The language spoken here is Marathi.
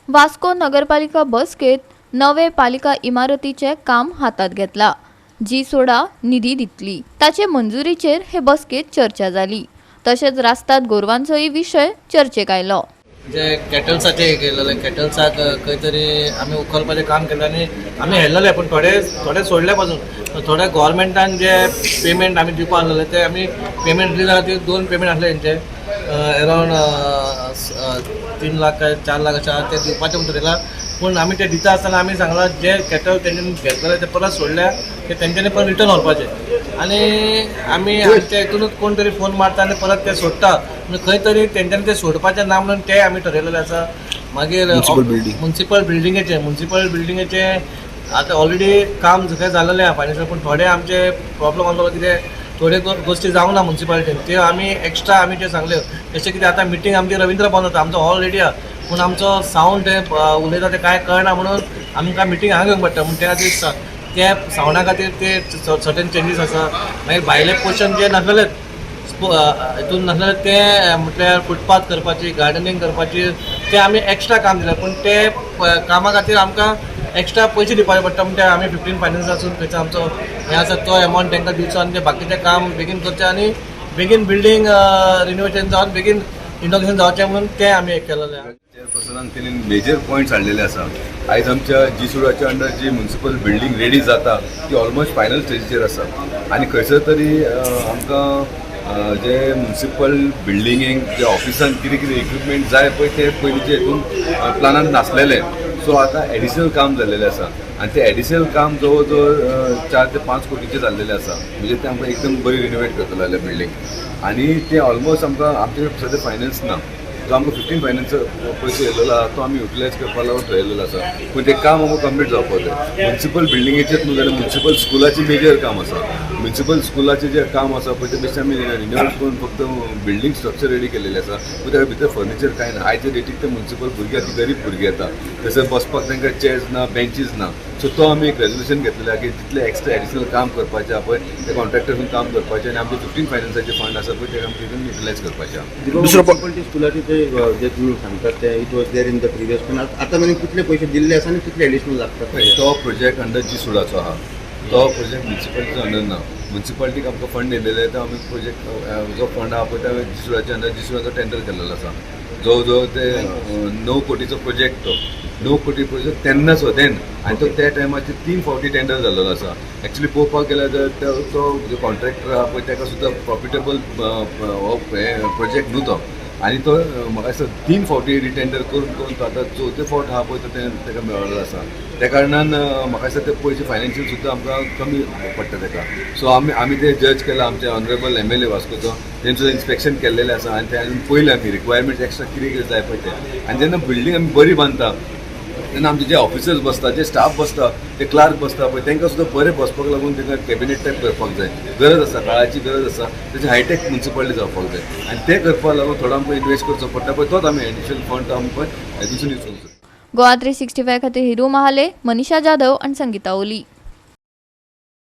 वास्को नगरपालिका बसकेत नवे पालिका इमारतीचे काम हातात घेतला, जी सोडा निधी दितली ताचे मंजुरीचेर हे बसकेत चर्चा जाली। तशेंच रास्तांत गोरवांचोय विशय चर्चेक आयलो। जे कॅटल्साचे हे केलेले कॅटल्साक खंय तरी आमी उखलपाचें काम केलें आनी आमी हेल्लेले, पूण थोडे सोडले पासून थोडे गव्हर्मेंटान जे पेमेंट आमी दिवपा आसलेले ते आमी पेमेंट दिले खातीर 2 पेमेंट आसले तेंचे अरावंड 3 लाख काय 4 लाख अशें ते दिवपाचें म्हणून थरयलां। पूण आमी ते दिता आसतना आमी सांगलां जे कॅटल तेंच्यांनी घेतलेले ते परत सोडल्या ते तेंच्यांनी परत रिटर्न व्हरपाचे आनी आमी आमच्या हितूनच कोण तरी फोन मारता आनी परत ते सोडटा, म्हणजे खंय तरी तेंच्यांनी ते सोडपाचें ना म्हणून ते आमी ठरयलेलें आसा। मागीर म्युन्सिपल बिल्डिंगेचे आतां ऑलरेडी काम सगळें जाल्लेलें आहा फायनान्शियल, पूण थोडे आमचे प्रॉब्लम आसलो कितें थोडे गोष्टी जावंक ना म्युन्सिपालिटीन, ते आमी एक्स्ट्रा आमी जे सांगले जशें कितें आतां मिटींग आमची रवींद्र भवन जाता, आमचो हॉल रेडी आहा, पूण आमचो सावंड ते उलयता ते कांय कळना म्हणून आमकां मिटींग हांगा घेवंक पडटा, म्हणून त्या खातीर ते सावंडा खातीर ते सर्टन चेंजीस आसा। मागीर भायले पोर्शन जे नासलेले हितून नासलेले ते म्हटल्यार फुटपाथ करपाची, गार्डनिंग करपाची, ते आमी एक्स्ट्रा काम दिलें, पूण ते कामा खातीर आमकां एक्स्ट्रा पयशे दिवपाचे पडटा, म्हणजे आमी 15 फायनान्सासून खंयचो आमचो हें आसा तो एमावंट तांकां दिवचो आनी ते बाकीचें काम बेगीन करचें आनी बेगीन बिल्डींग रिनोवेशन जावन बेगीन इनॉग्रेशन जावचें म्हणून ते आमी एक केलेलें आहा। चेअरपर्सनान तेणी मेजर पॉयंट्स हाडलेले आसा। आयज आमच्या जी-सुडाच्या अंडर जी म्युन्सिपल बिल्डींग रेडी जाता ती ऑलमोस्ट फायनल स्टेजीचेर आसा आनी खंयसर तरी आमकां जे म्युन्सिपल बिल्डिंगेक जे ऑफिसान कितें कितें इक्विपमेंट जाय पळय ते पयलींचे हितून प्लानान नासलेले, सो आतां एडिशनल काम जाल्लेलें आसा आनी तें एडिशनल काम जवळ जवळ 4 ते 5 कोटीचें जाल्लेलें आसा, म्हणजे ते आमकां एकदम बरी रिनोवेट करतले बिल्डींग आनी ते ऑलमोस्ट आमकां आमचे सद्या फायनान्स ना, जो आमकां 15 फायनान्स पयसो येयलेलो आहा तो आमी युटिलायज करपा लागून थरयलेलो आसा, पूण तें काम आमकां कंप्लीट जावपाक जाय। म्युन्सिपल बिल्डिंगेचेच न्हू जाल्यार म्युन्सिपल स्कुलाचें मेजर काम आसा, म्युन्सिपल स्कुलाचें जें काम आसा पळय ते बेश्टें आमी रिनोवेट करून फक्त बिल्डींग स्ट्रक्चर रेडी केलेलें आसा, पूण त्या भितर फर्निचर कांय ना। आयच्या डेटीक ते म्युन्सिपल भुरगे ती गरीब भुरगे येता, थंयसर बसपाक तांकां चेअर्स ना, बेंचीस ना, सो तो आमी एक रेजोल्युशन घेतलेलें आहा की जितलें एक्स्ट्रा एडिशनल काम करपाचें आहा पळय ते कॉन्ट्रॅक्टरान काम करपाचें आनी आमचे 15 फायनान्साचे फंड आसा पळय ते आमी तितून युटिलायज करपाचें आहा। दुसरो पॉयंट स्कुलाची जे तुम्ही सांगतात ते it was there in the previous, पण आता मेरेन कितले पयशे दिल्ले आसा आनी कितले एडिशनल लागतात? तो प्रोजेक्ट अंडर जी-सुडाचो आहा, तो प्रोजेक्ट म्युन्सिपालिटीचो अंडर ना। म्युन्सिपालिटीक आमकां फंड येयलेले तो आमी प्रोजेक्ट जो फंड आहा पळय तो जी-सुडाच्या अंडर जी-सुडाचो टेंडर केल्लो आसा, जवळ जवळ ते 9 कोटीचो प्रोजेक्ट, तो 9 कोटी प्रोजेक्ट तेन्नाच देन आनी तो त्या टायमाचेर 3 फावटी टेंडर जाल्लो आसा। एक्चुली पळोवपाक गेल्यार जर तो जो कॉन्ट्रॅक्टर आहा पळय ताका सुद्दां प्रॉफिटेबल प्रोजेक्ट न्हू तो, आनी तो म्हाका दिसता 3 फावटी रिटेंडर करून तो आतां 4थे फावट आहा पळय तो ताका मेळ्ळो आसा, त्या कारणान म्हाका दिसता ते पयशे फायनान्शियल सुद्दां आमकां कमी पडटा ताका। सो आमी ते जज केला, आमचे ऑनरेबल MLA वास्कोचो तेंचो इन्स्पेक्शन केल्लेलें आसा आनी ते पयलें आमी रिक्वायरमेंट एक्स्ट्रा कितें कितें जाय पळय ते, आनी जेन्ना बिल्डींग आमी बरी बांदता तेन्ना आमचे जे ऑफिसर्स बसता, जे स्टाफ बसता, ते क्लार्क बसता पळय तांकां सुद्दां बरें बसपाक लागून तांकां कॅबिनेट टायप करपाक जाय, गरज आसा, काळाची गरज आसा, तेजे हायटेक म्युन्सिपालिटी जावपाक जाय आनी ते करपा लागून थोडो आमकां इन्वेस्ट करचो पडटा पळय, तोच आमी एडिशनल फंड आमकां हेतून यूज करचो। गोवा 365 खातीर हिरू महाले, मनीषा जाधव आनी संगीता ओली।